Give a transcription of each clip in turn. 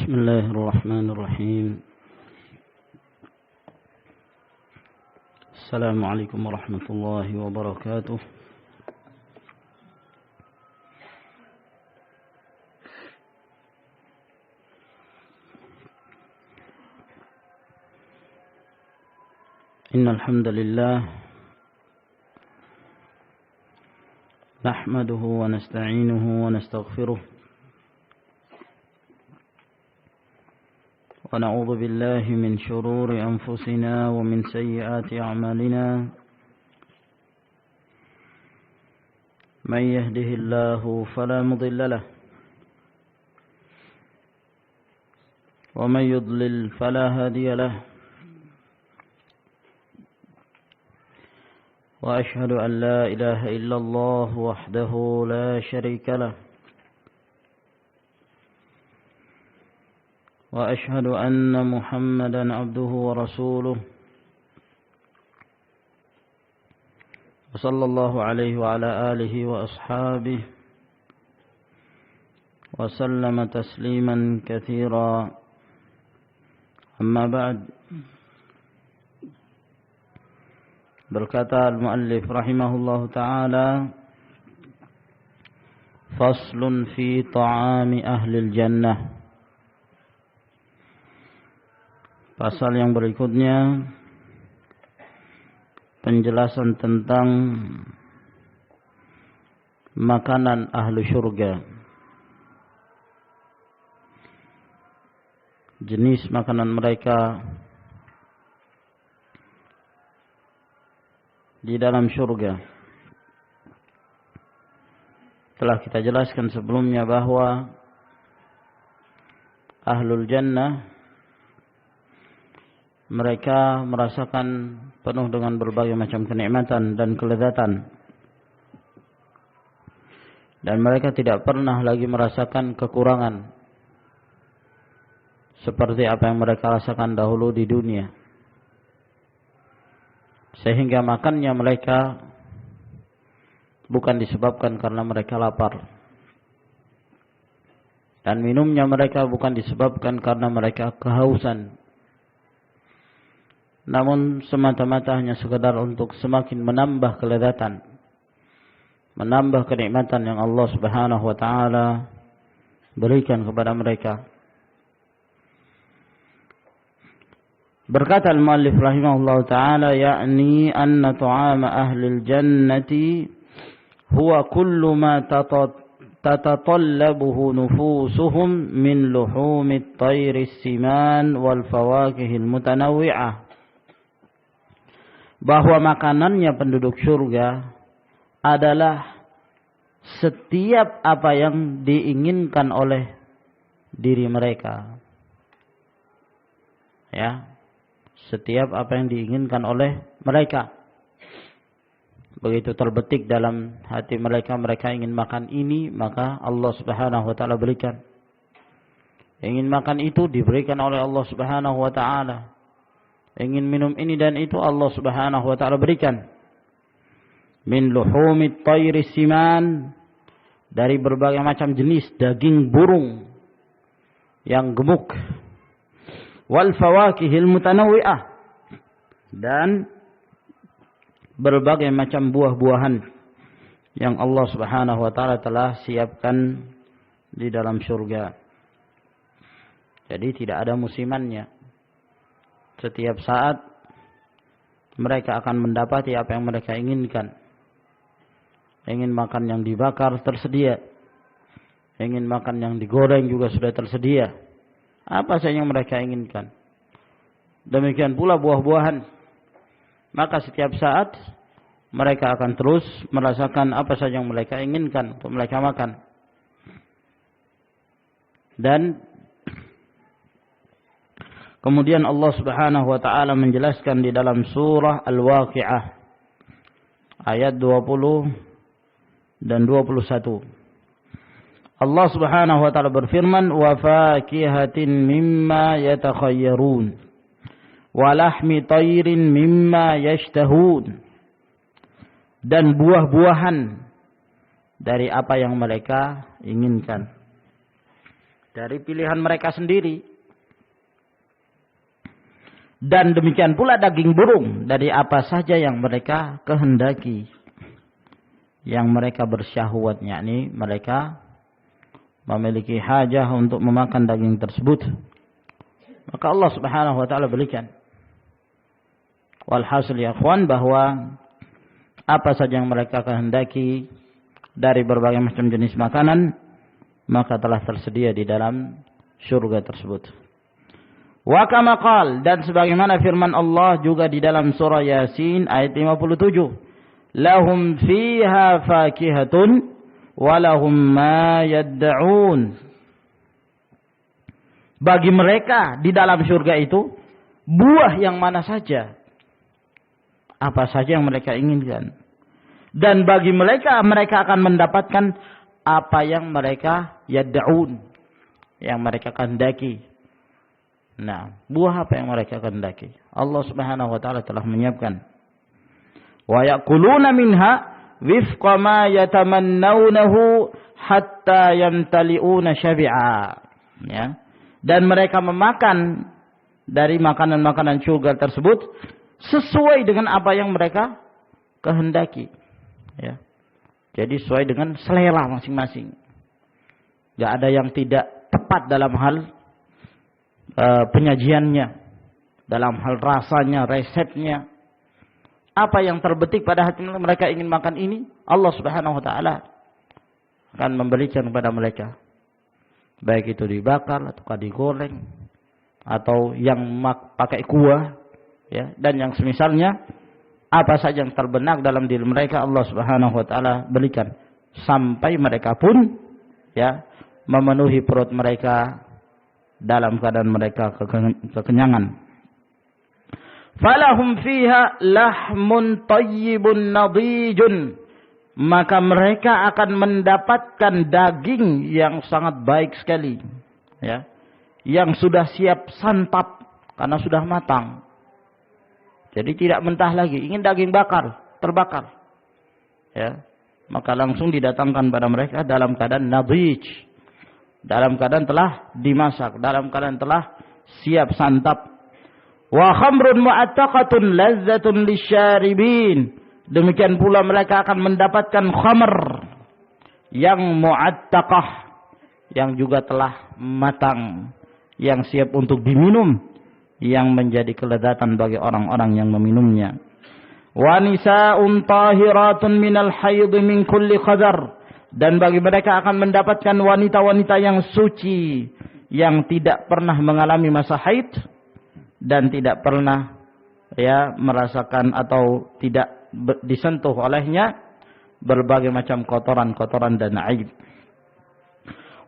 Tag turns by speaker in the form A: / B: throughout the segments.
A: بسم الله الرحمن الرحيم. السلام عليكم ورحمة الله وبركاته. إن الحمد لله نحمده ونستعينه ونستغفره ونعوذ بالله من شرور أنفسنا ومن سيئات أعمالنا. من يهده الله فلا مضل له ومن يضلل فلا هادي له. وأشهد أن لا إله إلا الله وحده لا شريك له وأشهد أن محمدا عبده ورسوله وصلى الله عليه وعلى آله وأصحابه وسلم تسليما كثيرا. أما بعد. Berkata al-muallif rahimahullahu ta'ala, faslun fi ta'ami ahlil jannah. Pasal yang berikutnya, penjelasan tentang makanan ahli surga. Jenis makanan mereka di dalam surga. Telah kita jelaskan sebelumnya bahwa ahlul jannah mereka merasakan penuh dengan berbagai macam kenikmatan dan kelezatan, dan mereka tidak pernah lagi merasakan kekurangan seperti apa yang mereka rasakan dahulu di dunia. Sehingga makannya mereka bukan disebabkan karena mereka lapar, dan minumnya mereka bukan disebabkan karena mereka kehausan, namun semata-mata hanya sekadar untuk semakin menambah kelezatan, menambah kenikmatan yang Allah Subhanahu wa taala berikan kepada mereka. Berkata al-muallif rahimahullah ta'ala, yakni anna ta'ama ahlil jannati huwa kullu ma tatatallabuhu nufusuhum min luhumit tayris siman wal fawakihil mutanawwi'ah. Bahwa makanannya penduduk surga adalah setiap apa yang diinginkan oleh diri mereka. Ya. Setiap apa yang diinginkan oleh mereka. Begitu terbetik dalam hati mereka, mereka ingin makan ini, maka Allah Subhanahu wa taala berikan. Ingin makan itu diberikan oleh Allah Subhanahu wa taala. Ingin minum ini dan itu Allah Subhanahu wa taala berikan. Min luhumit tayris siman, dari berbagai macam jenis daging burung yang gemuk. Wal fawakihil mutanawwi'ah, dan berbagai macam buah-buahan yang Allah Subhanahu wa taala telah siapkan di dalam surga. Jadi tidak ada musimannya. Setiap saat mereka akan mendapati apa yang mereka inginkan. Ingin makan yang dibakar tersedia. Ingin makan yang digoreng juga sudah tersedia. Apa saja yang mereka inginkan. Demikian pula buah-buahan. Maka setiap saat mereka akan terus merasakan apa saja yang mereka inginkan untuk mereka makan. Dan kemudian Allah Subhanahu wa taala menjelaskan di dalam surah Al-Waqi'ah ayat 20 dan 21. Allah Subhanahu wa taala berfirman, wa fakihatin mimma yatakhayyarun wa lahmi tayrin mimma yashtahun, dan buah-buahan dari apa yang mereka inginkan. dari pilihan mereka sendiri. Dan demikian pula daging burung dari apa saja yang mereka kehendaki, yang mereka bersyahwat, yakni mereka memiliki hajah untuk memakan daging tersebut, maka Allah Subhanahu wa taala berikan. Walhasil ya ikhwan, bahwa apa saja yang mereka kehendaki dari berbagai macam jenis makanan, maka telah tersedia di dalam surga tersebut. Wa kama qala, dan sebagaimana firman Allah juga di dalam surah Yasin ayat 57, lahum fiha fakihatun wa lahum ma yad'un. Bagi mereka di dalam surga itu buah yang mana saja, apa saja yang mereka inginkan. Dan bagi mereka, mereka akan mendapatkan apa yang mereka yad'un, yang mereka kehendaki. Nah, buah apa yang mereka kehendaki, Allah Subhanahu wa taala telah menyiapkan. Wa yaquluna minha wifqa ma yatamannawnahu hatta yamtali'una syabi'a. Ya. Dan mereka memakan dari makanan-makanan surga tersebut sesuai dengan apa yang mereka kehendaki. Ya. Jadi sesuai dengan selera masing-masing. Gak ada yang tidak tepat dalam hal penyajiannya, dalam hal rasanya, resepnya. Apa yang terbetik pada hati mereka ingin makan ini, Allah Subhanahu wa taala akan memberikan kepada mereka. Baik itu dibakar atau digoreng atau yang pakai kuah, ya, dan yang semisalnya. Apa saja yang terbenak dalam diri mereka, Allah Subhanahu wa taala berikan sampai mereka pun, ya, memenuhi perut mereka dalam keadaan mereka kekenyangan. Falahum fiha lahmun tayyibun nadijun, maka mereka akan mendapatkan daging yang sangat baik sekali, ya, yang sudah siap santap karena sudah matang. Jadi tidak mentah lagi, ingin daging bakar, terbakar, ya, maka langsung didatangkan pada mereka dalam keadaan nadij, dalam keadaan telah dimasak, dalam keadaan telah siap santap. Wa khamrun mu'attaqatun lazzatun lisyaribin, demikian pula mereka akan mendapatkan khamr yang mu'attaqah, yang juga telah matang, yang siap untuk diminum, yang menjadi kelezatan bagi orang-orang yang meminumnya. Wa nisa'un tahiratun minal haid min kulli qadar, dan bagi mereka akan mendapatkan wanita-wanita yang suci, yang tidak pernah mengalami masa haid dan tidak pernah, ya, merasakan atau tidak disentuh olehnya berbagai macam kotoran-kotoran dan aib.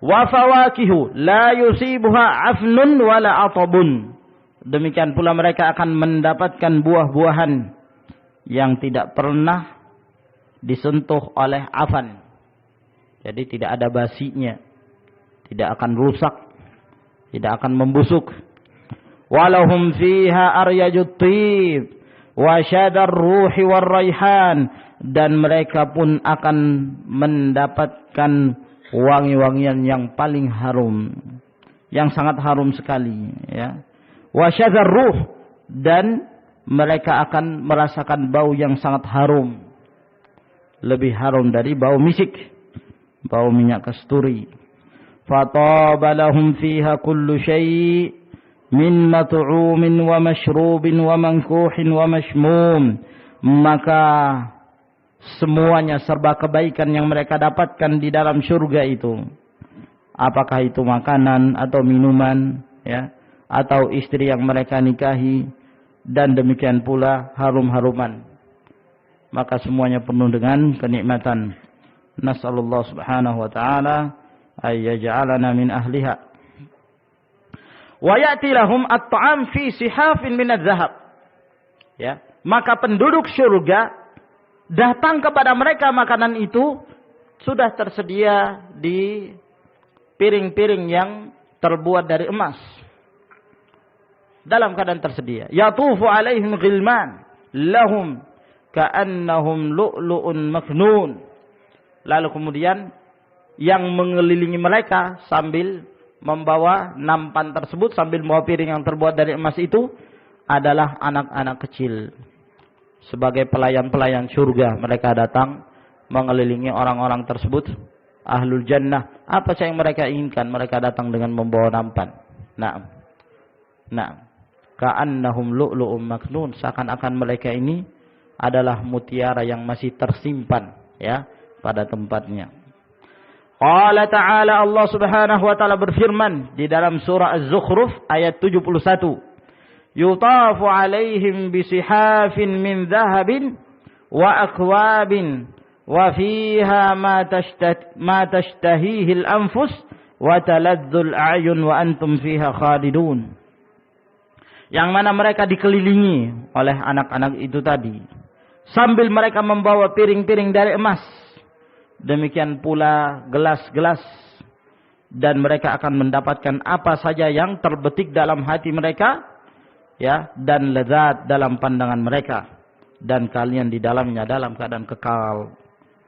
A: Wa fawakihu la yusibuha afnun wala atabun, demikian pula mereka akan mendapatkan buah-buahan yang tidak pernah disentuh oleh afan. Jadi tidak ada basinya, tidak akan rusak, tidak akan membusuk. Walahum fiha aryajut tib wa syadar ruhi war raihan, dan mereka pun akan mendapatkan wangi-wangian yang paling harum, yang sangat harum sekali, ya. Wa syadar ruh, dan mereka akan merasakan bau yang sangat harum, lebih harum dari bau misik, bau minyak kasturi. Fataba lahum fiha kullu syai' min mat'umin wa mashrubin wa mankuhin wa mashmum, maka semuanya serba kebaikan yang mereka dapatkan di dalam surga itu, apakah itu makanan atau minuman, ya, atau istri yang mereka nikahi, dan demikian pula harum-haruman, maka semuanya penuh dengan kenikmatan. Nasallallahu subhanahu wa ta'ala ay yaj'alana min ahliha. Wa ya'ti lahum at-ta'am fi sihafin min adz-dzahab, ya, maka penduduk surga datang kepada mereka makanan itu sudah tersedia di piring-piring yang terbuat dari emas, dalam keadaan tersedia. Yatufu alaihim ghilman lahum ka'annahum lu'lu'un maknun, lalu kemudian yang mengelilingi mereka sambil membawa nampan tersebut sambil membawa piring yang terbuat dari emas itu adalah anak-anak kecil. Sebagai pelayan-pelayan surga, mereka datang mengelilingi orang-orang tersebut, ahlul jannah. Apa saja yang mereka inginkan, mereka datang dengan membawa nampan. Ka'annahum lu'lu'um maknun, seakan-akan mereka ini adalah mutiara yang masih tersimpan ya pada tempatnya. Qala ta'ala, Allah Subhanahu wa taala berfirman di dalam surah Az-Zukhruf ayat 71. Yutafu 'alaihim bisihafin min dhahabin wa akwabin wa fiha ma tashtahihi al-anfus wa taladzul a'yun wa antum fiha khalidun. Yang mana mereka dikelilingi oleh anak-anak itu tadi, sambil mereka membawa piring-piring dari emas. Demikian pula gelas-gelas, dan mereka akan mendapatkan apa saja yang terbetik dalam hati mereka, ya, dan lezat dalam pandangan mereka, dan kalian di dalamnya dalam keadaan kekal.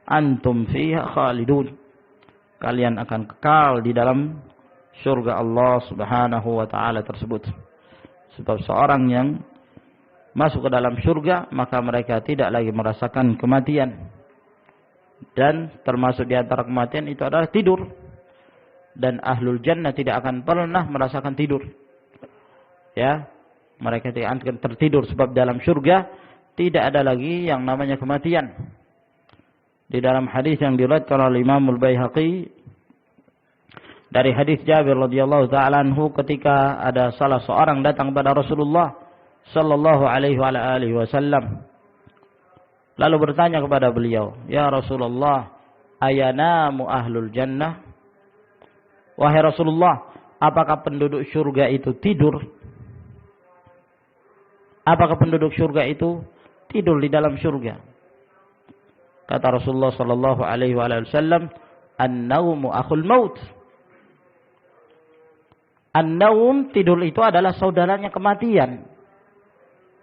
A: Antum fiha khalidun, kalian akan kekal di dalam surga Allah Subhanahu wa taala tersebut. Sebab seorang yang masuk ke dalam surga, maka mereka tidak lagi merasakan kematian. Dan termasuk di antara kematian itu adalah tidur. Dan ahlul jannah tidak akan pernah merasakan tidur. Ya, mereka tidak akan tertidur, sebab dalam surga tidak ada lagi yang namanya kematian. Di dalam hadis yang diriwayatkan oleh Imam Al-Baihaqi dari hadis Jabir radhiyallahu taala anhu, ketika ada salah seorang datang kepada Rasulullah sallallahu alaihi wasallam, lalu bertanya kepada beliau, "Ya Rasulullah, ayanamu ahlul jannah?" Wahai Rasulullah, apakah penduduk surga itu tidur? Apakah penduduk surga itu tidur di dalam surga? Kata Rasulullah sallallahu alaihi wasallam, "An-naumu akhul maut." An-naum, tidur itu adalah saudaranya kematian.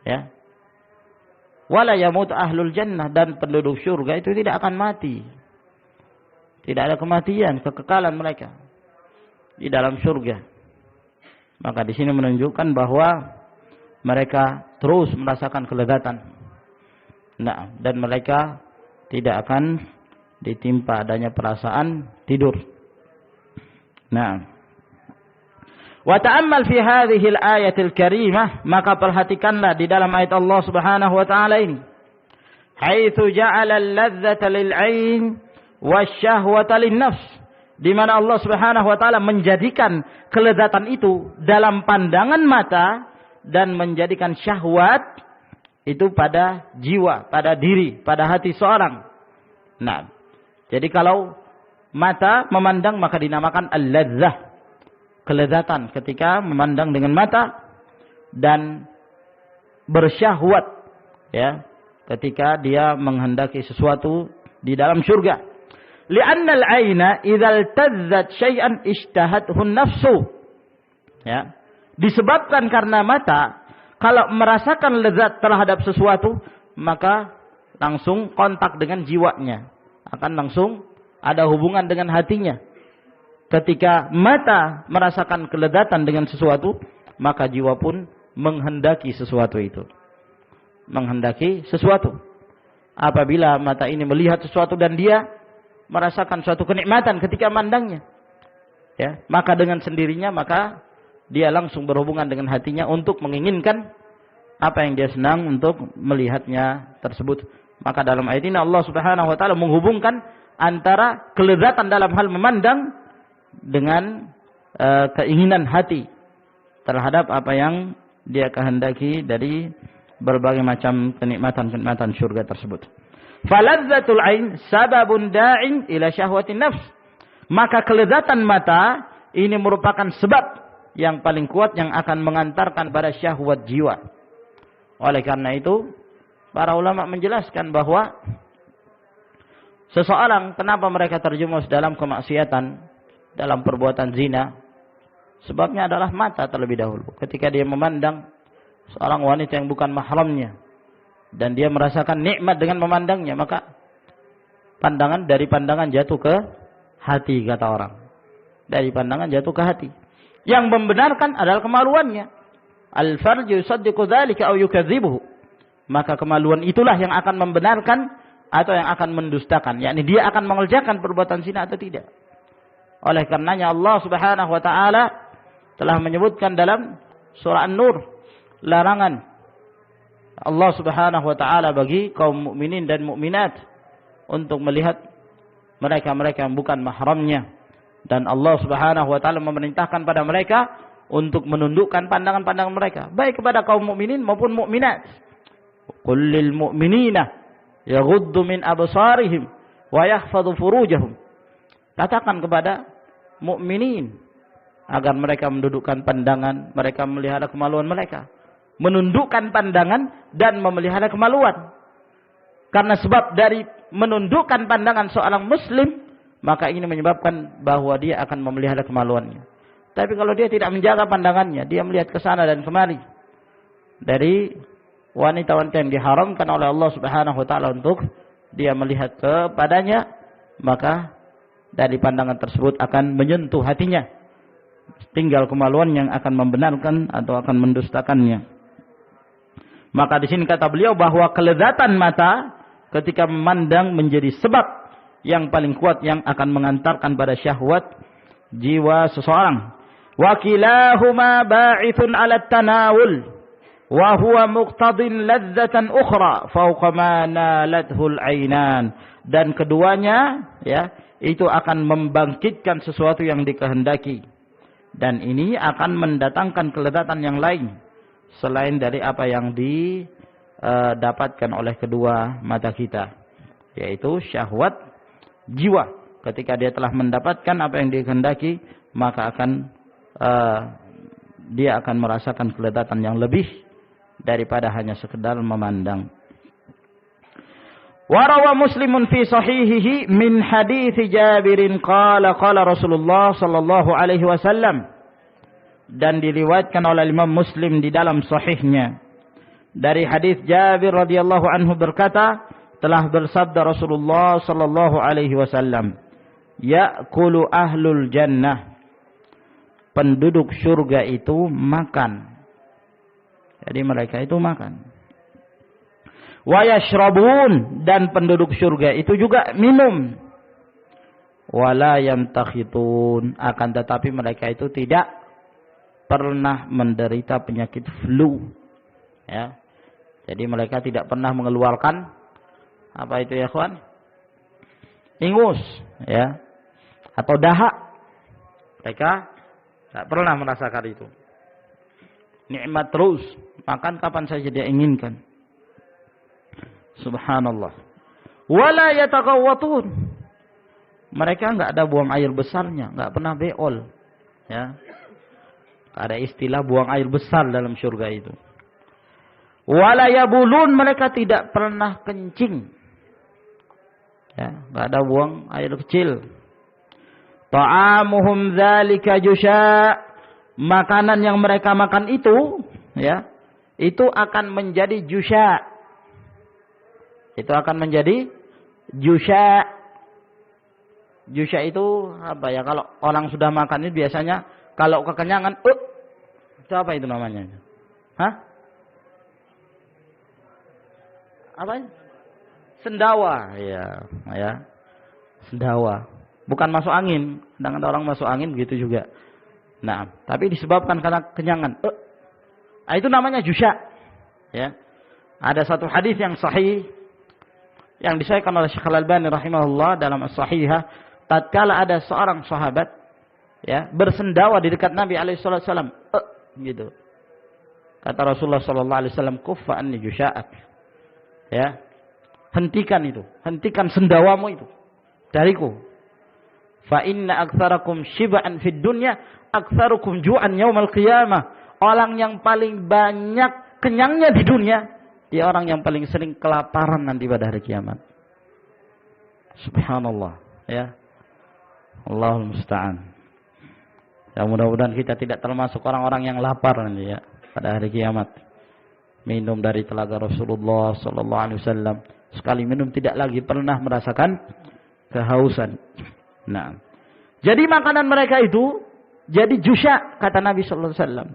A: Ya. Wala yamut ahlul jannah, dan penduduk surga itu tidak akan mati. Tidak ada kematian, kekekalan mereka di dalam surga. Maka di sini menunjukkan bahwa mereka terus merasakan kelezatan. Dan mereka tidak akan ditimpa adanya perasaan tidur. Wa ta'ammal fi hadhihi al-ayatil karimah, maka perhatikanlah di dalam ayat Allah Subhanahu wa taala ini. Haitsu ja'ala al-ladzata lil-'ain wasyahwata lin-nafs, di mana Allah Subhanahu wa taala menjadikan kelezatan itu dalam pandangan mata dan menjadikan syahwat itu pada jiwa, pada diri, pada hati seorang. Jadi kalau mata memandang maka dinamakan al-ladzah, kelezatan ketika memandang dengan mata, dan bersyahwat ya ketika dia menghendaki sesuatu di dalam surga. Li'anna al-'aina idza iltazzat syai'an ishtahathu an-nafsu. Ya. Disebabkan karena mata kalau merasakan lezat terhadap sesuatu, maka langsung kontak dengan jiwanya, akan langsung ada hubungan dengan hatinya. Ketika mata merasakan kelezatan dengan sesuatu, maka jiwa pun menghendaki sesuatu itu. Menghendaki sesuatu. Apabila mata ini melihat sesuatu dan dia merasakan suatu kenikmatan ketika memandangnya, ya, maka dengan sendirinya maka dia langsung berhubungan dengan hatinya untuk menginginkan apa yang dia senang untuk melihatnya tersebut. Maka dalam ayat ini Allah Subhanahu wa taala menghubungkan antara kelezatan dalam hal memandang dengan keinginan hati terhadap apa yang dia kehendaki dari berbagai macam kenikmatan-kenikmatan surga tersebut. Faladzatul ain sababun da'in ila syahwatin nafs. Maka kelezatan mata ini merupakan sebab yang paling kuat yang akan mengantarkan pada syahwat jiwa. Oleh karena itu, para ulama menjelaskan bahwa seseorang kenapa mereka terjerumus dalam kemaksiatan, dalam perbuatan zina, sebabnya adalah mata terlebih dahulu. Ketika dia memandang seorang wanita yang bukan mahramnya dan dia merasakan nikmat dengan memandangnya, maka pandangan jatuh ke hati, kata orang. dari pandangan jatuh ke hati. Yang membenarkan adalah kemaluannya. Al-farju yusaddiqu dzalika aw yukadzibuhu. Maka kemaluan itulah yang akan membenarkan atau yang akan mendustakan. Yakni dia akan mengerjakan perbuatan zina atau tidak. Oleh karenanya Allah Subhanahu wa taala telah menyebutkan dalam surah An-Nur larangan Allah Subhanahu wa taala bagi kaum mukminin dan mukminat untuk melihat mereka-mereka yang bukan mahramnya. Dan Allah Subhanahu wa taala memerintahkan pada mereka untuk menundukkan pandangan-pandangan mereka, baik kepada kaum mukminin maupun mukminat. Qul lil mu'minina yaghuddu min absarihim wa yahfadhu furujahum. Katakan kepada mukminin agar mereka mendudukkan pandangan, mereka memelihara kemaluan mereka. Menundukkan pandangan dan memelihara kemaluan. Karena sebab dari menundukkan pandangan seorang muslim, maka ini menyebabkan bahwa dia akan memelihara kemaluannya. Tapi kalau dia tidak menjaga pandangannya, dia melihat ke sana dan kemari dari wanita-wanita yang diharamkan oleh Allah Subhanahu wa taala untuk dia melihat kepadanya, maka dari pandangan tersebut akan menyentuh hatinya. Tinggal kemaluan yang akan membenarkan atau akan mendustakannya. Maka di sini kata beliau bahwa kelezatan mata ketika memandang menjadi sebab yang paling kuat yang akan mengantarkan pada syahwat jiwa seseorang. Wa kilahuma ba'ithun 'ala at-tanawul wa huwa muqtadin ladzatan ukhra fawqa ma nalathu al-'ainan. Dan keduanya ya, itu akan membangkitkan sesuatu yang dikehendaki. Dan ini akan mendatangkan kelezatan yang lain selain dari apa yang didapatkan oleh kedua mata kita, yaitu syahwat jiwa. Ketika dia telah mendapatkan apa yang dikehendaki, maka dia akan merasakan kelezatan yang lebih daripada hanya sekedar memandang. Warawa Muslimun fi sahihihi min hadits Jabirin qala Rasulullah sallallahu alaihi wasallam. Dan diriwayatkan oleh Imam Muslim di dalam sahihnya dari hadis Jabir radhiyallahu anhu berkata, telah bersabda Rasulullah sallallahu alaihi wasallam, ya'kulu ahlul jannah, penduduk surga itu makan. Jadi mereka itu makan. Wa yashrabun, dan penduduk surga itu juga minum. Wala yamtakhitun, akan tetapi mereka itu tidak pernah menderita penyakit flu. Ya. Jadi mereka tidak pernah mengeluarkan apa itu ya kawan? Ingus, ya, atau dahak. Mereka tidak pernah merasakan itu. Nikmat terus, makan kapan saja dia inginkan. Subhanallah. Wala yataqawwatun. Mereka enggak ada buang air besarnya, enggak pernah beol. Ya. Ada istilah buang air besar dalam surga itu. Wala yabulun, mereka tidak pernah kencing. Ya, enggak ada buang air kecil. Ta'amuhum dzalika jusya, makanan yang mereka makan itu, ya, itu akan menjadi jusya. Itu akan menjadi jusya. Jusya itu apa ya? Kalau orang sudah makan itu biasanya kalau kekenyangan, itu apa itu namanya? Hah? Apa? Sendawa, ya, ya. Sendawa. Bukan masuk angin. Kadang ada orang masuk angin begitu juga. Nah, tapi disebabkan karena kenyangan. Itu namanya jusya. Ya. Ada satu hadis yang sahih yang disahihkan oleh Syekh Al-Albani rahimahullah dalam As-Sahihah, tatkala ada seorang sahabat ya bersendawa di dekat Nabi alaihi wasallam, gitu. Kata Rasulullah sallallahu alaihi wasallam, "Kuffa anni jusya'ak." Ya. Hentikan itu, hentikan sendawamu itu dariku. Fa inna aktsarakum shib'an fid dunya aktsarukum ju'an yaumal qiyamah. Orang yang paling banyak kenyangnya di dunia, dia orang yang paling sering kelaparan nanti pada hari kiamat. Subhanallah, ya. Allahul musta'an. Ya, mudah-mudahan kita tidak termasuk orang-orang yang lapar nanti ya pada hari kiamat. Minum dari telaga Rasulullah sallallahu alaihi wasallam. Sekali minum tidak lagi pernah merasakan kehausan. Nah, Jadi makanan mereka itu jadi jusya, kata Nabi sallallahu alaihi wasallam.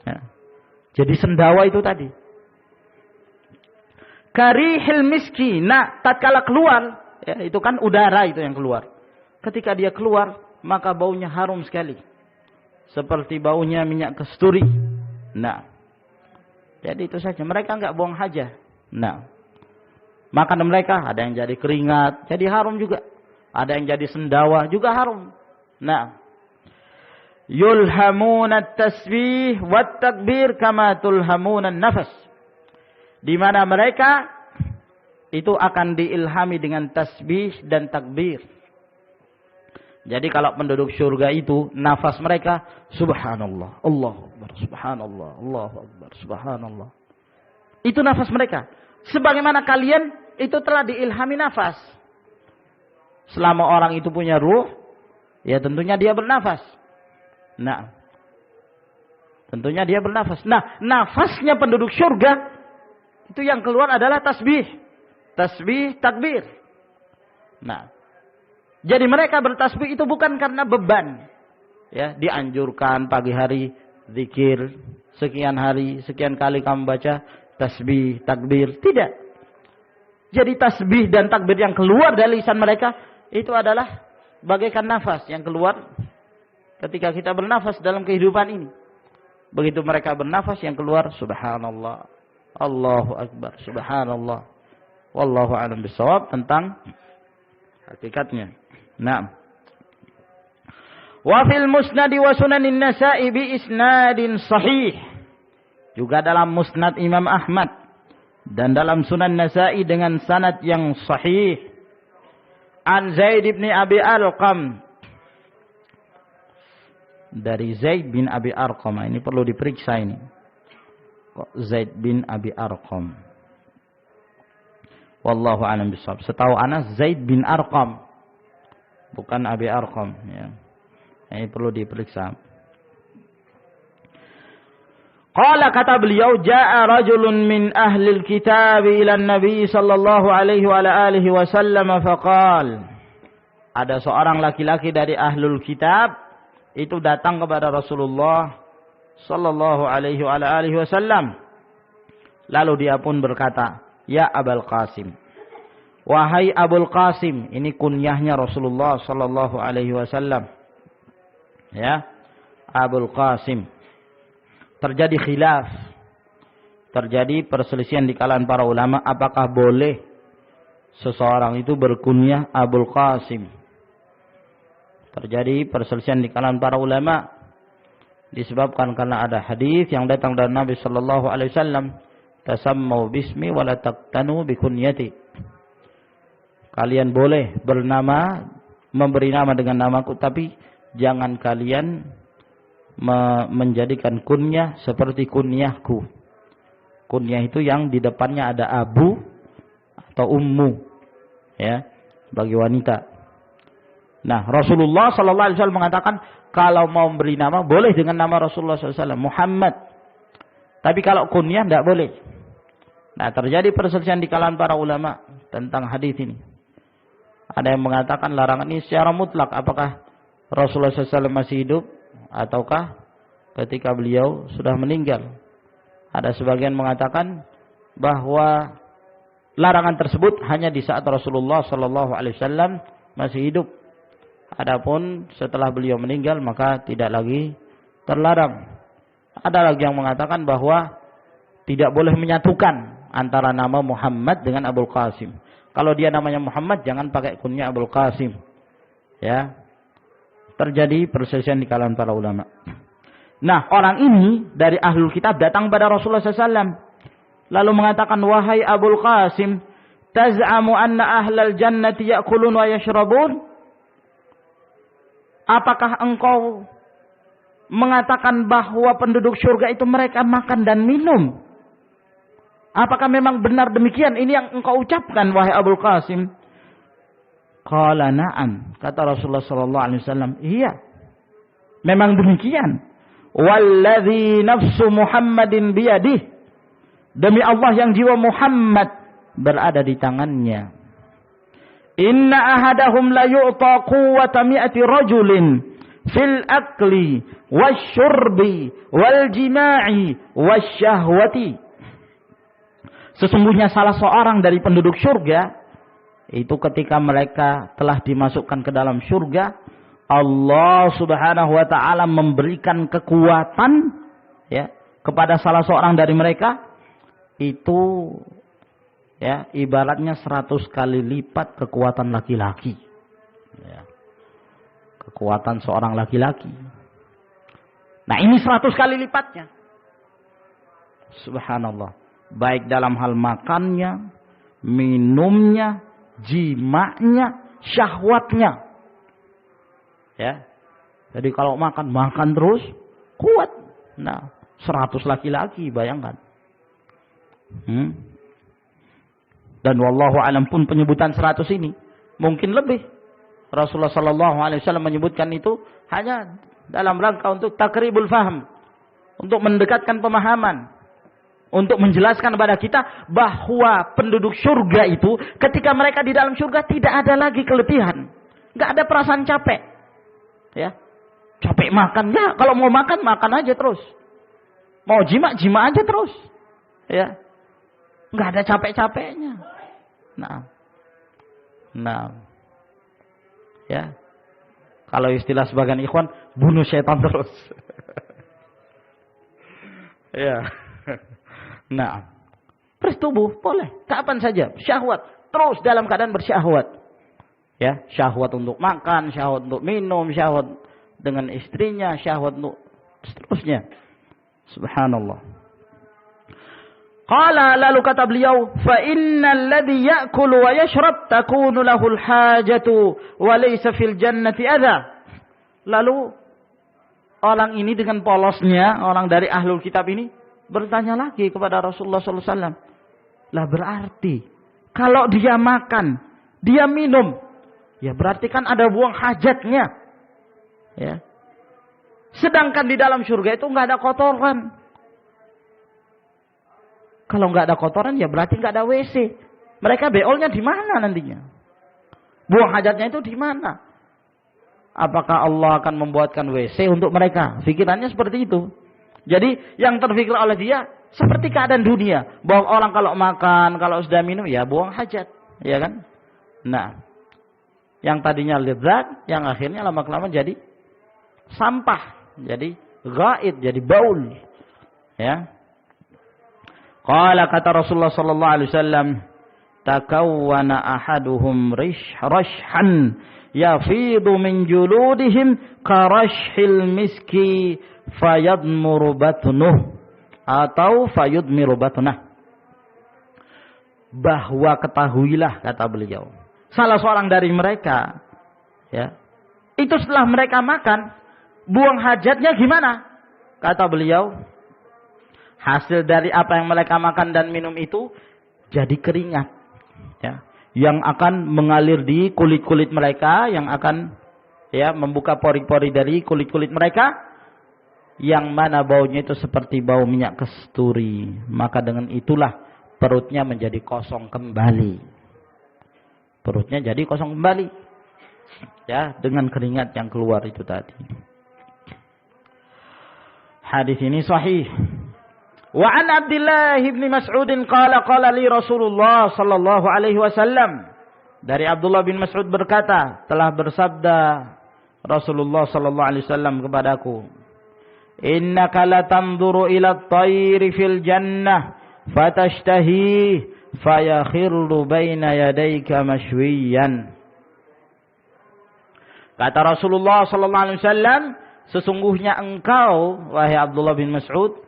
A: Ya. Jadi sendawa itu tadi. Karihil miski. Nah, tatkala keluar, ya, itu kan udara itu yang keluar. Ketika dia keluar, maka baunya harum sekali. Seperti baunya minyak kasturi. Nah, jadi itu saja. Mereka enggak buang hajat. Nah, makanan mereka ada yang jadi keringat, jadi harum juga. Ada yang jadi sendawa, juga harum. Nah, yulhamuna at-tasbih wat-takbir kama tulhamuna an-nafas. Di mana mereka itu akan diilhami dengan tasbih dan takbir. Jadi kalau penduduk surga itu nafas mereka subhanallah, Allahu akbar, subhanallah, Allahu akbar, subhanallah. Itu nafas mereka. Sebagaimana kalian itu telah diilhami nafas. Selama orang itu punya ruh, ya tentunya dia bernafas. Nah, tentunya dia bernafas. Nah, nafasnya penduduk surga itu yang keluar adalah tasbih. Tasbih, takbir. Nah, jadi mereka bertasbih itu bukan karena beban. Ya, dianjurkan pagi hari zikir, sekian hari, sekian kali kamu baca tasbih, takbir. Tidak. Jadi tasbih dan takbir yang keluar dari lisan mereka itu adalah bagaikan nafas yang keluar ketika kita bernafas dalam kehidupan ini. Begitu mereka bernafas yang keluar subhanallah, Allahu akbar, subhanallah. Wallahu a'lam bishawab tentang hakikatnya. Naam. Wa fil musnad wa sunanin nasa'i bi isnadin sahih. Juga dalam musnad Imam Ahmad dan dalam sunan Nasa'i dengan sanad yang sahih. An Zaid bin Abi Arqam. Dari Zaid bin Abi Arqam. Ini perlu diperiksa ini. Kok Zaid bin Abi Arqam? Wallahu a'lam bishawab. Setahu ana Zaid bin Arqam, bukan Abi Arqam, ya. Ini perlu diperiksa. Qala, kata beliau, jaa rajulun min ahli alkitab ila an-nabi sallallahu alaihi wa alihi wasallam faqala. Ada seorang laki-laki dari ahlul kitab itu datang kepada Rasulullah sallallahu alaihi wa alihi wasallam. Lalu dia pun berkata, "Ya Abul Qasim." Wahai Abul Qasim, ini kunyahnya Rasulullah sallallahu alaihi wasallam. Ya, Abul Qasim. Terjadi khilaf. Terjadi perselisihan di kalangan para ulama apakah boleh seseorang itu berkunyah Abul Qasim. Terjadi perselisihan di kalangan para ulama disebabkan karena ada hadis yang datang dari Nabi sallallahu alaihi wasallam, tasammu bismi wa la taqtanu bi kunyati. Kalian boleh bernama, memberi nama dengan namaku, tapi jangan kalian menjadikan kunyah seperti kunyahku. Kunyah itu yang di depannya ada abu atau ummu, ya, bagi wanita. Nah, Rasulullah sallallahu alaihi wasallam mengatakan kalau mau memberi nama boleh dengan nama Rasulullah sallallahu alaihi wasallam, Muhammad. Tapi kalau kunyah tidak boleh. Nah, terjadi perselisihan di kalangan para ulama tentang hadis ini. Ada yang mengatakan larangan ini secara mutlak, apakah Rasulullah SAW masih hidup ataukah ketika beliau sudah meninggal. Ada sebagian mengatakan bahwa larangan tersebut hanya di saat Rasulullah SAW masih hidup. Adapun setelah beliau meninggal maka tidak lagi terlarang. Ada lagi yang mengatakan bahwa tidak boleh menyatukan antara nama Muhammad dengan Abul Qasim. Kalau dia namanya Muhammad, jangan pakai kunyah Abul Qasim. Ya. Terjadi perselisihan di kalangan para ulama. Nah, orang ini dari ahlul kitab datang pada Rasulullah SAW. Lalu mengatakan, wahai Abul Qasim, taz'amu anna ahlal jannati ya'kulun wa yashrabun? Apakah engkau mengatakan bahwa penduduk surga itu mereka makan dan minum? Apakah memang benar demikian? Ini yang engkau ucapkan, wahai Abul Qasim. Qala na'am, kata Rasulullah sallallahu alaihi wasallam, iya. Memang demikian. Walladzi nafsu Muhammadin biyadih. Demi Allah yang jiwa Muhammad berada di tangannya.
B: Inna ahadahum la yu'ta quwwata mi'ati rajulin fil akli wasyurbi wal jima'i wasyahwati. Sesungguhnya salah seorang dari penduduk surga itu ketika mereka telah dimasukkan ke dalam surga, Allah Subhanahu wa taala memberikan kekuatan ya kepada salah seorang dari mereka itu ya ibaratnya 100 kali lipat kekuatan laki-laki. Ya. Kekuatan seorang laki-laki. Nah, ini 100 kali lipatnya. Subhanallah. Baik dalam hal makannya, minumnya, jimanya, syahwatnya. Ya. Jadi kalau makan terus kuat. Nah, 100 laki-laki bayangkan. Dan wallahu alam pun penyebutan 100 ini mungkin lebih. Rasulullah sallallahu alaihi wasallam menyebutkan itu hanya dalam rangka untuk takribul faham, untuk mendekatkan pemahaman, untuk menjelaskan kepada kita bahwa penduduk surga itu ketika mereka di dalam surga tidak ada lagi keletihan, nggak ada perasaan capek, ya capek makan ya, kalau mau makan aja terus, mau jima aja terus, ya nggak ada capek-capeknya. Nah, ya kalau istilah sebagian ikhwan, bunuh setan terus. Ya. Nah, bertubuh boleh kapan saja, syahwat terus dalam keadaan bersyahwat. Ya, syahwat untuk makan, syahwat untuk minum, syahwat dengan istrinya, syahwat untuk seterusnya. Subhanallah. Qala, lalu kata beliau, fa innal ladzi ya'kulu wa yashrab takunu lahul hajatu wa laysa fil jannati adza. Lalu orang ini dengan polosnya, orang dari ahlul kitab ini bertanya lagi kepada Rasulullah sallallahu alaihi wasallam. Lah berarti kalau dia makan, dia minum, ya berarti kan ada buang hajatnya. Ya. Sedangkan di dalam surga itu enggak ada kotoran. Kalau nggak ada kotoran ya berarti nggak ada WC. Mereka beolnya di mana nantinya? Buang hajatnya itu di mana? Apakah Allah akan membuatkan WC untuk mereka? Pikirannya seperti itu. Jadi yang terpikir oleh dia seperti keadaan dunia, bahwa orang kalau makan, kalau sudah minum ya buang hajat, ya kan? Nah, yang tadinya lezat, yang akhirnya lama-kelamaan jadi sampah, jadi ghaid, jadi baul, ya. Qala, kata Rasulullah sallallahu alaihi wasallam, takawwana ahaduhum rashhan yafidu min juludihim karashhil miski fayadmuru batnuh atau fayudmiru batnah. Bahwa ketahuilah, kata beliau, salah seorang dari mereka, ya, itu setelah mereka makan, buang hajatnya gimana? Kata beliau, hasil dari apa yang mereka makan dan minum itu jadi keringat, ya, yang akan mengalir di kulit-kulit mereka, yang akan ya membuka pori-pori dari kulit-kulit mereka, yang mana baunya itu seperti bau minyak kasturi. Maka dengan itulah perutnya menjadi kosong kembali. Perutnya jadi kosong kembali, ya, dengan keringat yang keluar itu tadi. Hadis ini sahih. Wa an Abdullah bin Mas'ud qala li Rasulullah sallallahu alaihi wasallam. Dari Abdullah bin Mas'ud berkata, telah bersabda Rasulullah sallallahu alaihi wasallam kepadaku, innaka latanzuru ila at-tayri fil jannah fatashtahi fayakhirru baina yadayka mashwiyan. Kata Rasulullah sallallahu alaihi wasallam, sesungguhnya engkau wahai Abdullah bin Mas'ud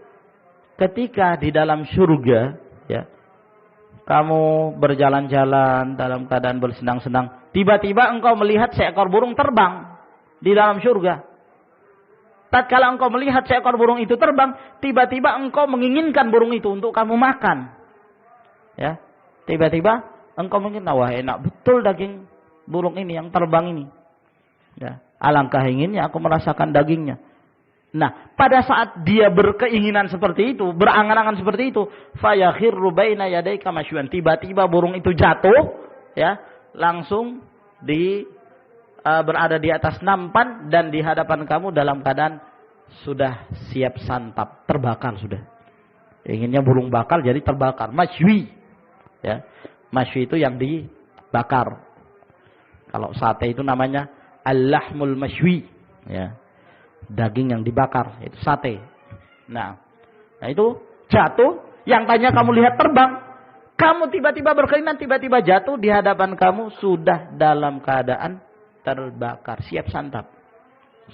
B: ketika di dalam surga, ya, kamu berjalan-jalan dalam keadaan bersenang-senang, tiba-tiba engkau melihat seekor burung terbang di dalam surga. Tatkala engkau melihat seekor burung itu terbang, tiba-tiba engkau menginginkan burung itu untuk kamu makan. Ya, tiba-tiba engkau mungkin, wah enak betul daging burung ini yang terbang ini. Ya, alangkah inginnya aku merasakan dagingnya. Nah, pada saat dia berkeinginan seperti itu, berangan-angan seperti itu, fayakhirru baina yadayka masywan, tiba-tiba burung itu jatuh, ya, langsung berada di atas nampan dan di hadapan kamu dalam keadaan sudah siap santap, terbakar sudah. Inginnya burung bakar jadi terbakar, masywi. Ya. Masywi itu yang dibakar. Kalau sate itu namanya al-lahmul masywi, ya. Daging yang dibakar, itu sate. Nah itu jatuh, yang tanya kamu lihat terbang, kamu tiba-tiba berkeinginan, tiba-tiba jatuh di hadapan kamu sudah dalam keadaan terbakar, siap santap.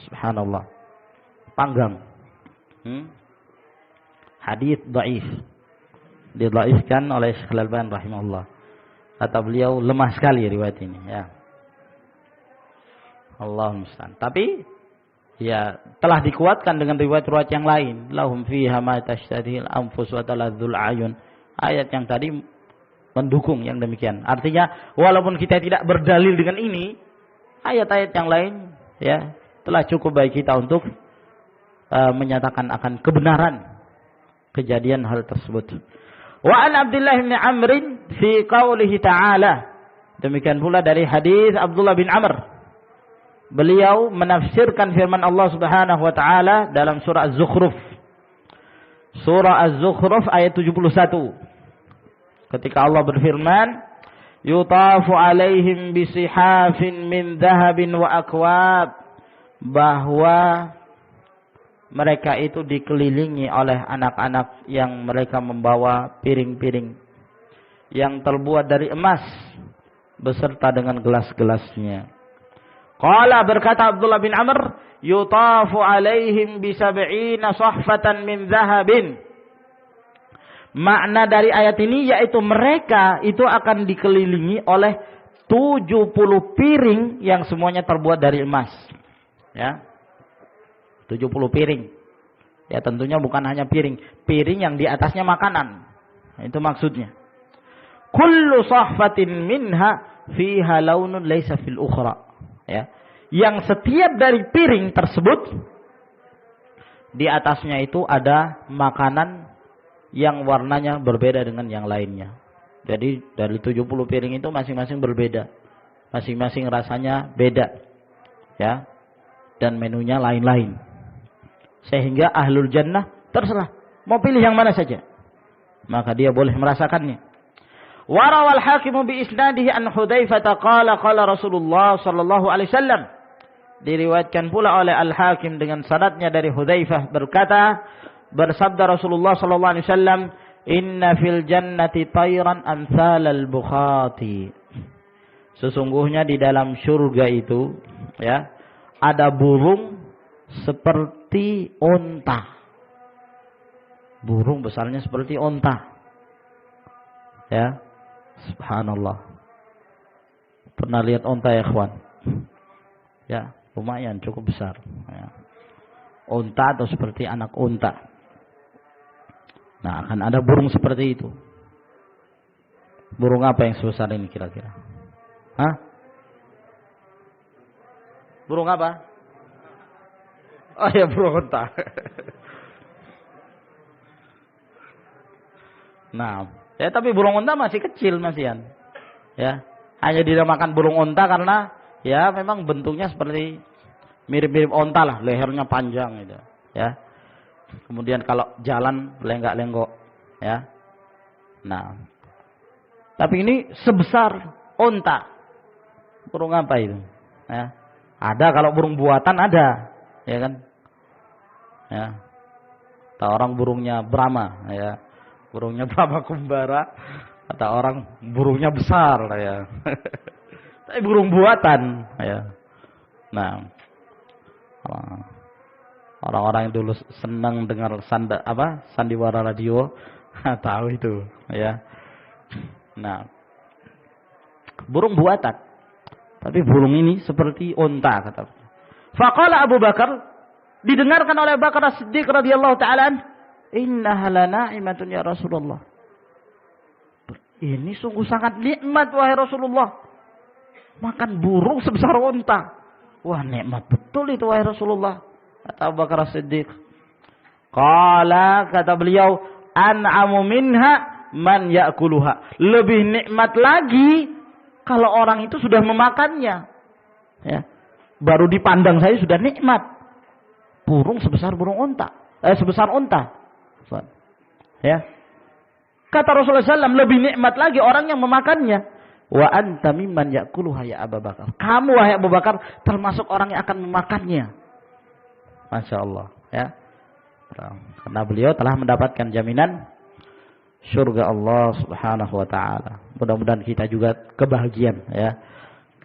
B: Subhanallah. Panggang. Hadis dhaif. Didhaifkan oleh Syekh Al-Albani rahimahullah. Kata beliau lemah sekali riwayat ini, ya. Allahumma musta'an. Tapi ya telah dikuatkan dengan riwayat-riwayat yang lain. Lahum fiha ma tashtahil anfus wa taladzul ayun. Ayat yang tadi mendukung yang demikian. Artinya walaupun kita tidak berdalil dengan ini, ayat-ayat yang lain ya telah cukup bagi kita untuk menyatakan akan kebenaran kejadian hal tersebut. Wa an Abdullah bin Amr fi qaulihi ta'ala. Demikian pula dari hadis Abdullah bin Amr. Beliau menafsirkan firman Allah Subhanahu wa taala dalam surah Az-Zukhruf. Surah Az-Zukhruf ayat 71. Ketika Allah berfirman, yutafu alaihim bisihafin min dhahabin wa akwab, bahwa mereka itu dikelilingi oleh anak-anak yang mereka membawa piring-piring yang terbuat dari emas beserta dengan gelas-gelasnya. Qala, berkata Abdullah bin Amr, yutafu alaihim bisab'ina sahfatan min dhahabin. Makna dari ayat ini yaitu mereka itu akan dikelilingi oleh 70 piring yang semuanya terbuat dari emas. Ya. 70 piring. Ya tentunya bukan hanya piring. Piring yang di atasnya makanan. Itu maksudnya. Kullu sahfatin minha fiha launun laysa fil ukhra. Ya. Yang setiap dari piring tersebut di atasnya itu ada makanan yang warnanya berbeda dengan yang lainnya. Jadi dari 70 piring itu masing-masing berbeda. Masing-masing rasanya beda. Ya. Dan menunya lain-lain. Sehingga ahlul jannah terserah mau pilih yang mana saja, maka dia boleh merasakannya. Warawal hakimu bi isnadihi an Hudzaifah qala qala Rasulullah sallallahu alaihi wasallam. Diriwayatkan pula oleh Al-Hakim dengan sanadnya dari Hudzaifah berkata, bersabda Rasulullah sallallahu alaihi wasallam, inna fil jannati tayran amsalal bukhati. Sesungguhnya di dalam surga itu ya ada burung seperti unta. Burung besarnya seperti unta. Ya. Subhanallah. Pernah lihat unta ya, ikhwan? Ya, lumayan cukup besar, ya. Unta atau seperti anak unta. Nah, akan ada burung seperti itu. Burung apa yang sebesar ini kira-kira? Hah? Burung apa? Oh ya, burung unta. Nah, ya tapi burung unta masih kecil masihan. Ya, hanya dinamakan burung unta karena ya memang bentuknya seperti mirip-mirip unta lah, lehernya panjang gitu, ya. Kemudian kalau jalan lenggak-lenggok, ya. Nah, tapi ini sebesar unta. Burung apa itu? Ya. Ada kalau burung buatan ada. Ya kan, ya, kata orang burungnya Brahma, ya, burungnya Brahma Kumbara, kata orang burungnya besar, ya, tapi burung buatan, ya. Nah, orang-orang yang dulu senang dengar sandiwara radio, tahu itu, ya. Nah, burung buatan, tapi burung ini seperti unta, kata. Faqala Abu Bakar, didengarkan oleh Bakar As-Siddiq radhiyallahu ta'ala, innaha lana'imatun ya Rasulullah. Ini sungguh sangat nikmat wahai Rasulullah. Makan burung sebesar unta. Wah, nikmat betul itu wahai Rasulullah. Kata Abu Bakar As-Siddiq. Qala, kata beliau, an'amu minha man ya'kuluha. Lebih nikmat lagi kalau orang itu sudah memakannya. Ya. Baru dipandang saya sudah nikmat. Burung sebesar burung unta. Sebesar unta. Ya. Kata Rasulullah SAW, lebih nikmat lagi orang yang memakannya. Wa anta mimman ya'kuluha ya Abu Bakar. Kamu wahai Abu Bakar termasuk orang yang akan memakannya. Masya Allah. Ya. Karena beliau telah mendapatkan jaminan surga Allah Subhanahu wa taala. Mudah-mudahan kita juga kebahagiaan ya.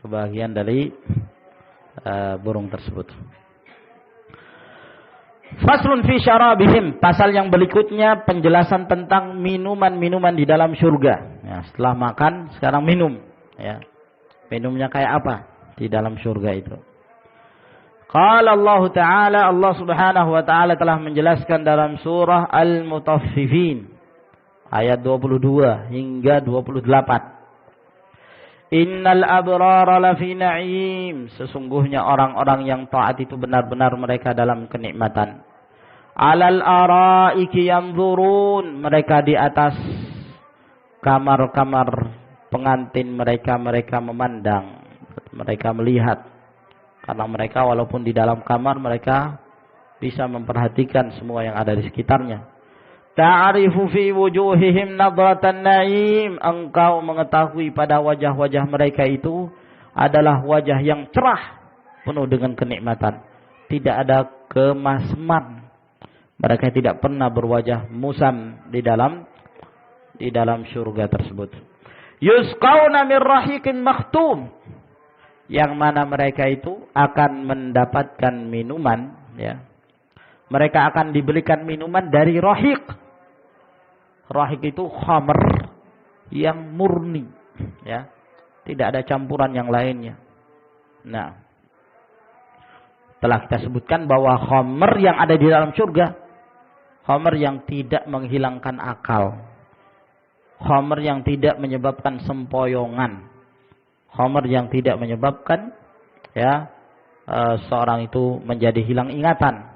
B: Kebahagiaan dari burung tersebut. Faslun fi syarabihim, pasal yang berikutnya penjelasan tentang minuman-minuman di dalam surga. Ya, setelah makan sekarang minum ya. Minumnya kayak apa di dalam surga itu? Qala Allah Ta'ala, Allah Subhanahu wa taala telah menjelaskan dalam surah Al-Mutaffifin ayat 22 hingga 28. Innal abrara lafi na'im, sesungguhnya orang-orang yang taat itu benar-benar mereka dalam kenikmatan. Alal araiki yanzurun, mereka di atas kamar-kamar pengantin mereka memandang, mereka melihat. Karena mereka walaupun di dalam kamar mereka bisa memperhatikan semua yang ada di sekitarnya. Ta'arifu fi wujuhihim nadratan na'im, engkau mengetahui pada wajah-wajah mereka itu adalah wajah yang cerah, penuh dengan kenikmatan. Tidak ada kemasman. Mereka tidak pernah berwajah musam di dalam surga tersebut. Yusqauna min rahiqin makhtum, yang mana mereka itu akan mendapatkan minuman ya. Mereka akan diberikan minuman dari rahiq. Rahiq itu khamr yang murni ya. Tidak ada campuran yang lainnya. Nah, telah kita sebutkan bahwa khamr yang ada di dalam surga, khamr yang tidak menghilangkan akal, khamr yang tidak menyebabkan sempoyongan, khamr yang tidak menyebabkan ya seorang itu menjadi hilang ingatan.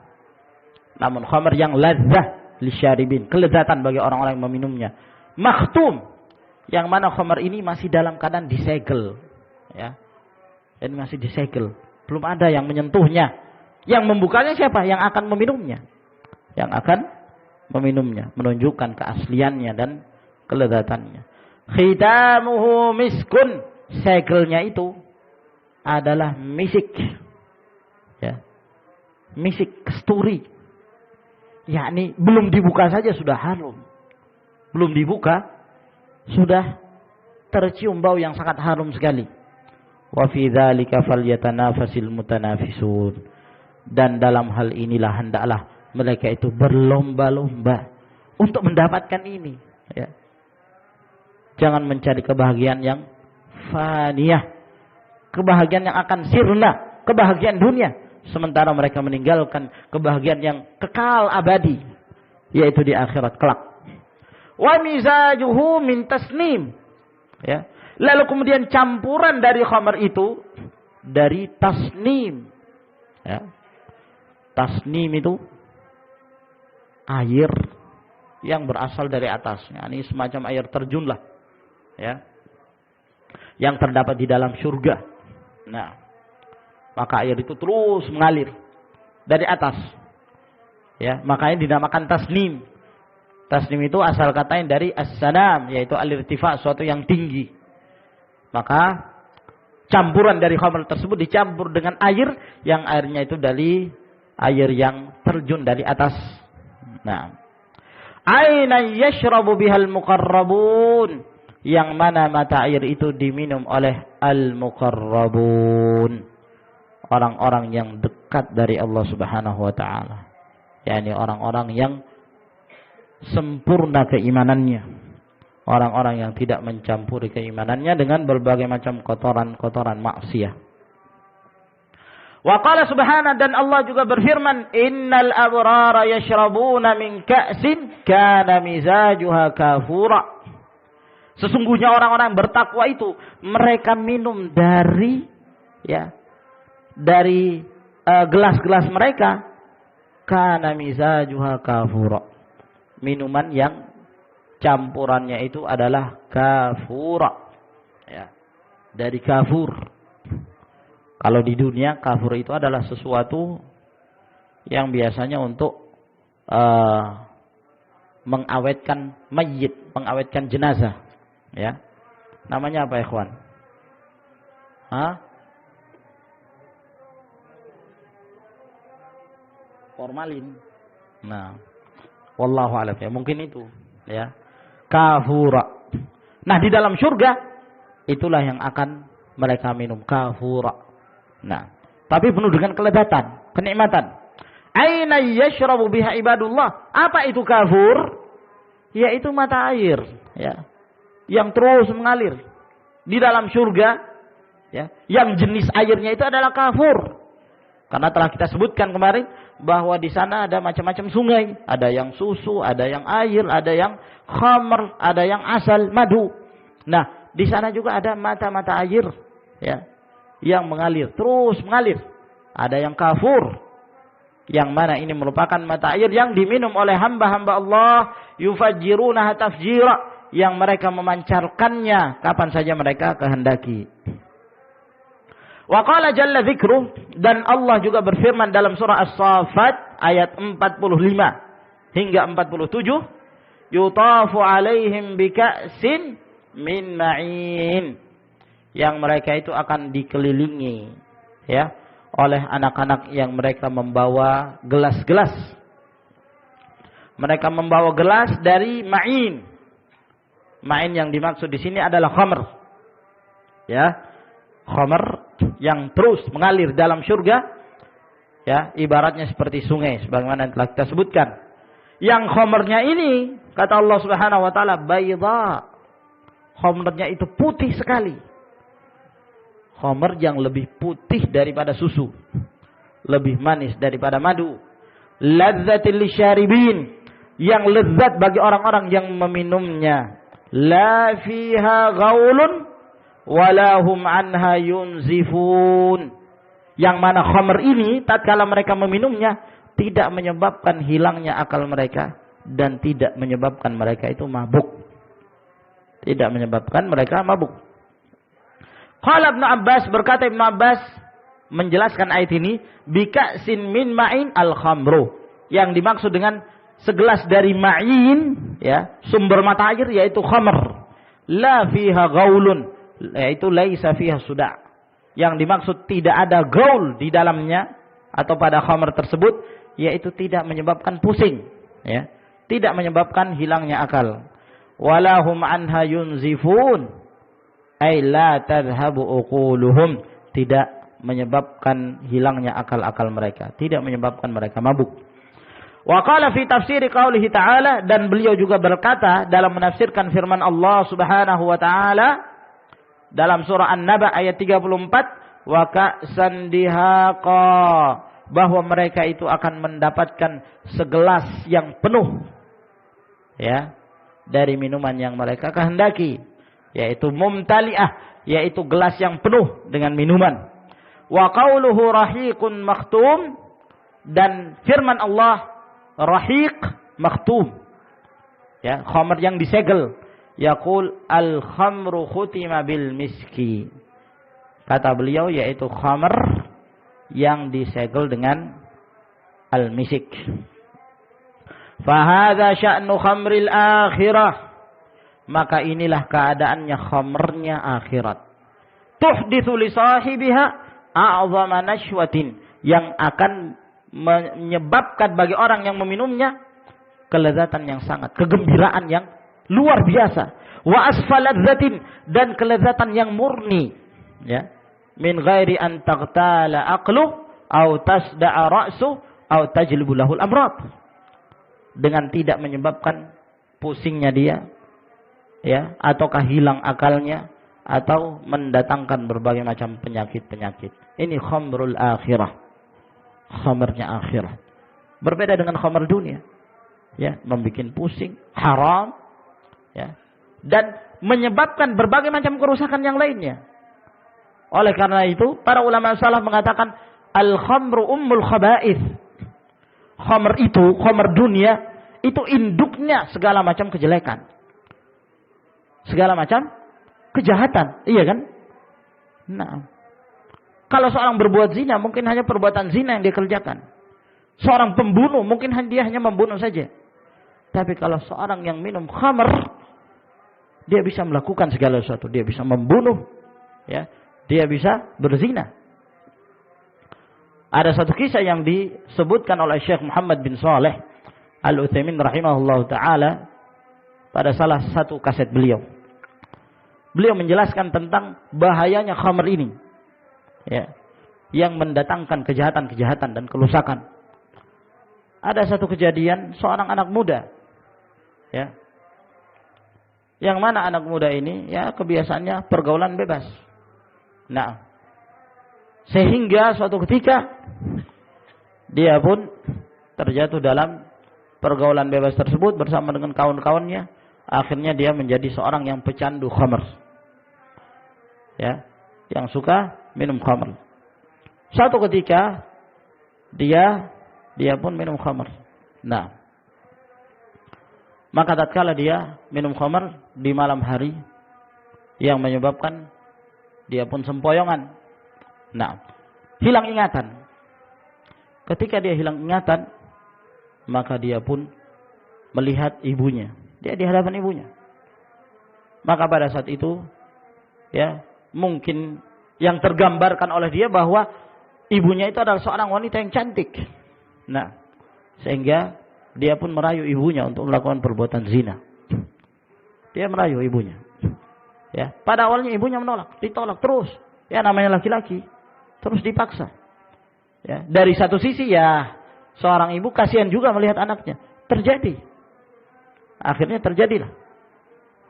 B: Namun khamr yang ladzah lisyaribin, kelezatan bagi orang-orang yang meminumnya. Makhtum, yang mana khamr ini masih dalam keadaan disegel ya. Ini masih disegel, belum ada yang menyentuhnya. Yang membukanya siapa? Yang akan meminumnya. Yang akan meminumnya, menunjukkan keasliannya dan kelezatannya. Khitamuhu miskun, segelnya itu adalah misik ya. Misik, kasturi. Yakni belum dibuka saja sudah harum. Belum dibuka sudah tercium bau yang sangat harum sekali. Wa fi dzalika falyatanafasil mutanafisun. Dan dalam hal inilah hendaklah mereka itu berlomba-lomba untuk mendapatkan ini ya. Jangan mencari kebahagiaan yang faniyah, kebahagiaan yang akan sirna, kebahagiaan dunia, sementara mereka meninggalkan kebahagiaan yang kekal abadi, yaitu di akhirat kelak. Wa mizajuhu min tasnim ya. Lalu kemudian campuran dari khamr itu dari tasnim ya. Tasnim itu air yang berasal dari atasnya. Ini semacam air terjun lah ya, yang terdapat di dalam surga. Nah, maka air itu terus mengalir dari atas ya, makanya dinamakan tasnim. Tasnim itu asal katanya dari as-sanam, yaitu al-irtifa, suatu yang tinggi. Maka campuran dari khamr tersebut dicampur dengan air, yang airnya itu dari air yang terjun dari atas. Nah, aina yashrabu bihal muqarrabun, yang mana mata air itu diminum oleh al-muqarrabun, orang-orang yang dekat dari Allah Subhanahu wa taala, yakni orang-orang yang sempurna keimanannya, orang-orang yang tidak mencampuri keimanannya dengan berbagai macam kotoran-kotoran maksiat. Wa qala subhanahu, dan Allah juga berfirman, innal abrara yashrabuna min ka'sin kana mizajuha kafura. Sesungguhnya orang-orang bertakwa itu mereka minum dari ya, dari gelas-gelas mereka kana mizajuha kafura, minuman yang campurannya itu adalah kafura ya.
A: dari kafur. Kalau di dunia kafur itu adalah sesuatu yang biasanya untuk mengawetkan mayit, mengawetkan jenazah, ya. Namanya apa, ikhwan? Formalin. Nah, wallahu a'lam, ya, mungkin itu, ya. Kafura. Nah, di dalam surga itulah yang akan mereka minum, kafura. Nah, tapi penuh dengan kelezatan, kenikmatan. Aina yashrabu biha ibadullah. Apa itu kafur? Yaitu mata air, ya, yang terus mengalir di dalam surga, ya, yang jenis airnya itu adalah kafur. Karena telah kita sebutkan kemarin bahwa di sana ada macam-macam sungai, ada yang susu, ada yang air, ada yang khamr, ada yang asal, madu. Nah, di sana juga ada mata-mata air, ya, yang mengalir, terus mengalir. Ada yang kafur, yang mana ini merupakan mata air yang diminum oleh hamba-hamba Allah, yufajjirunaha tafjira, yang mereka memancarkannya kapan saja mereka kehendaki. Wa qala jalla dzikruh, dan Allah juga berfirman dalam surah As-Saffat ayat 45 hingga 47, yutafu alaihim bika'sin min ma'in, yang mereka itu akan dikelilingi, ya, oleh anak-anak yang mereka membawa gelas-gelas. Mereka membawa gelas dari ma'in. Ma'in yang dimaksud di sini adalah khamr, ya, khamr yang terus mengalir dalam surga, ya, ibaratnya seperti sungai sebagaimana yang telah kita sebutkan. Yang khamrnya ini, kata Allah Subhanahu wa taala, bayda. Khamrnya itu putih sekali. Khamr yang lebih putih daripada susu, lebih manis daripada madu. Ladzatil lisyaribin, yang lezat bagi orang-orang yang meminumnya. La fiha ghaulun walahum anha yunzifun, yang mana khamr ini tatkala mereka meminumnya tidak menyebabkan hilangnya akal mereka dan tidak menyebabkan mereka itu mabuk, tidak menyebabkan mereka mabuk. Qala Ibnu Abbas, berkata Ibnu Abbas menjelaskan ayat ini, bika'sin min ma'in al-khamru, yang dimaksud dengan segelas dari ma'in, ya, sumber mata air, yaitu khamr. La fiha gaulun, yaitu laisa fiha suda', yang dimaksud tidak ada gaul di dalamnya atau pada khamr tersebut, yaitu tidak menyebabkan pusing, ya, tidak menyebabkan hilangnya akal. Walahum anha yunzifun, ay la tadhhabu uquluhum, tidak menyebabkan hilangnya akal-akal mereka, tidak menyebabkan mereka mabuk. Wa qala fi tafsiri qaulihi ta'ala, dan beliau juga berkata dalam menafsirkan firman Allah Subhanahu wa taala dalam surah An-Naba ayat 34, wa ka'san dihaqa, bahwa mereka itu akan mendapatkan segelas yang penuh, ya, dari minuman yang mereka kehendaki, yaitu mumtali'ah, yaitu gelas yang penuh dengan minuman. Wa qauluhu rahiqun makhtum, dan firman Allah rahiq makhtum, ya, khamr yang disegel. Yaqul al-khamru khutima bil miski, kata beliau, yaitu khamr yang disegel dengan al-misik. Fahadha sya'nu khamril akhirah, maka inilah keadaannya khamrnya akhirat. Tuhdithu li sahibiha a'zama nashwatin, yang akan menyebabkan bagi orang yang meminumnya kelezatan yang sangat, kegembiraan yang luar biasa. Wa asfaladzatin, dan kelezatan yang murni, ya, min ghairi an taghtala aqlu aw tasda'a ra'su aw tajlibu lahul amrad, dengan tidak menyebabkan pusingnya dia, ya, ataukah hilang akalnya, atau mendatangkan berbagai macam penyakit-penyakit. Ini khamrul akhirah, khamrnya akhirat. Berbeda dengan khamr dunia, ya, membikin pusing, haram, ya, dan menyebabkan berbagai macam kerusakan yang lainnya. Oleh karena itu, para ulama salaf mengatakan al-khamru ummul khaba'ith. Khamr itu, khamr dunia itu induknya segala macam kejelekan, segala macam kejahatan, iya kan?
B: Nah, kalau seorang berbuat zina, mungkin hanya perbuatan zina yang dia kerjakan. Seorang pembunuh, mungkin dia hanya membunuh saja. Tapi kalau seorang yang minum khamr, dia bisa melakukan segala sesuatu. Dia bisa membunuh, ya, dia bisa berzina. Ada satu kisah yang disebutkan oleh Syekh Muhammad bin Shalih Al-Utsaimin rahimahullah ta'ala pada salah satu kaset beliau. Beliau menjelaskan tentang bahayanya khamr ini, ya, yang mendatangkan kejahatan-kejahatan dan kerusakan. Ada satu kejadian seorang anak muda, ya, yang mana anak muda ini, ya, kebiasaannya pergaulan bebas. Nah, sehingga suatu ketika dia pun terjatuh dalam pergaulan bebas tersebut bersama dengan kawan-kawannya. Akhirnya dia menjadi seorang yang pecandu khamr, ya, yang suka minum khamr. Suatu ketika dia pun minum khamr. Nah, maka tatkala dia minum khamr di malam hari, yang menyebabkan dia pun sempoyongan. Nah, hilang ingatan. Ketika dia hilang ingatan, maka dia pun melihat ibunya. Dia di hadapan ibunya. Maka pada saat itu, ya, mungkin yang tergambarkan oleh dia bahwa ibunya itu adalah seorang wanita yang cantik. Nah, sehingga dia pun merayu ibunya untuk melakukan perbuatan zina. Dia merayu ibunya. Ya, pada awalnya ibunya ditolak terus. Ya, namanya laki-laki. Terus dipaksa. Ya, dari satu sisi, ya, seorang ibu kasihan juga melihat anaknya. Terjadi. Akhirnya terjadilah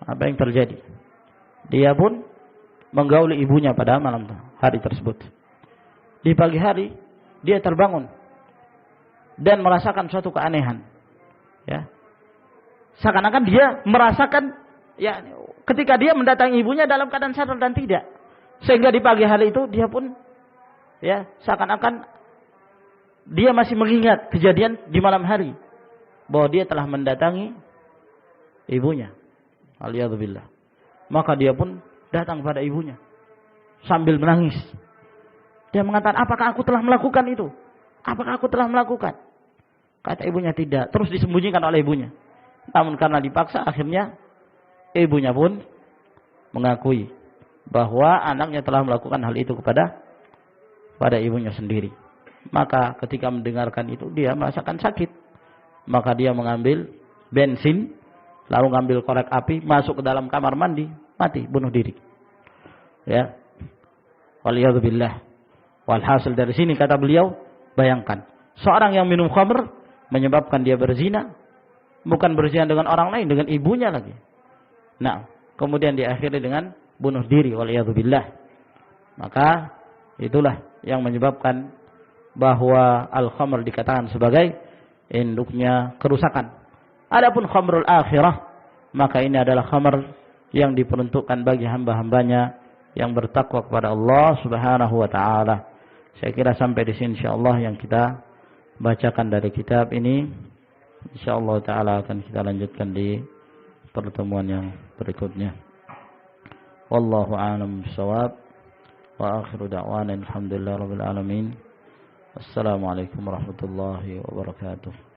B: apa yang terjadi. Dia pun menggauli ibunya pada malam hari tersebut. Di pagi hari dia terbangun dan merasakan suatu keanehan. Ya. Seakan-akan dia merasakan, ya, ketika dia mendatangi ibunya dalam keadaan sadar dan tidak. Sehingga di pagi hari itu dia pun, ya, seakan-akan dia masih mengingat kejadian di malam hari bahwa dia telah mendatangi ibunya. Aliyadzubillah. Maka dia pun datang kepada ibunya sambil menangis. Dia mengatakan, apakah aku telah melakukan itu? Apakah aku telah melakukan? Kata ibunya, tidak. Terus disembunyikan oleh ibunya. Namun karena dipaksa, akhirnya ibunya pun mengakui bahwa anaknya telah melakukan hal itu pada ibunya sendiri. Maka ketika mendengarkan itu, dia merasakan sakit. Maka dia mengambil bensin, lalu mengambil korek api, masuk ke dalam kamar mandi, mati, bunuh diri. Ya. Waliyadzubillah. Walhasil dari sini, kata beliau, bayangkan, seorang yang minum khamr menyebabkan dia berzina, bukan berzina dengan orang lain, dengan ibunya lagi. Nah, kemudian diakhiri dengan bunuh diri, waliyadzubillah. Maka itulah yang menyebabkan bahwa al-khamr dikatakan sebagai induknya kerusakan. Adapun khamrul akhirah, maka ini adalah khamr yang diperuntukkan bagi hamba-hambanya yang bertakwa kepada Allah Subhanahu wa taala. Saya kira sampai di sini insyaallah yang kita bacakan dari kitab ini. Insyaallah taala akan kita lanjutkan di pertemuan yang berikutnya. Wallahu a'lam bishawab. Wa akhiru da'wana alhamdulillahirabbil alamin. Assalamualaikum warahmatullahi wabarakatuh.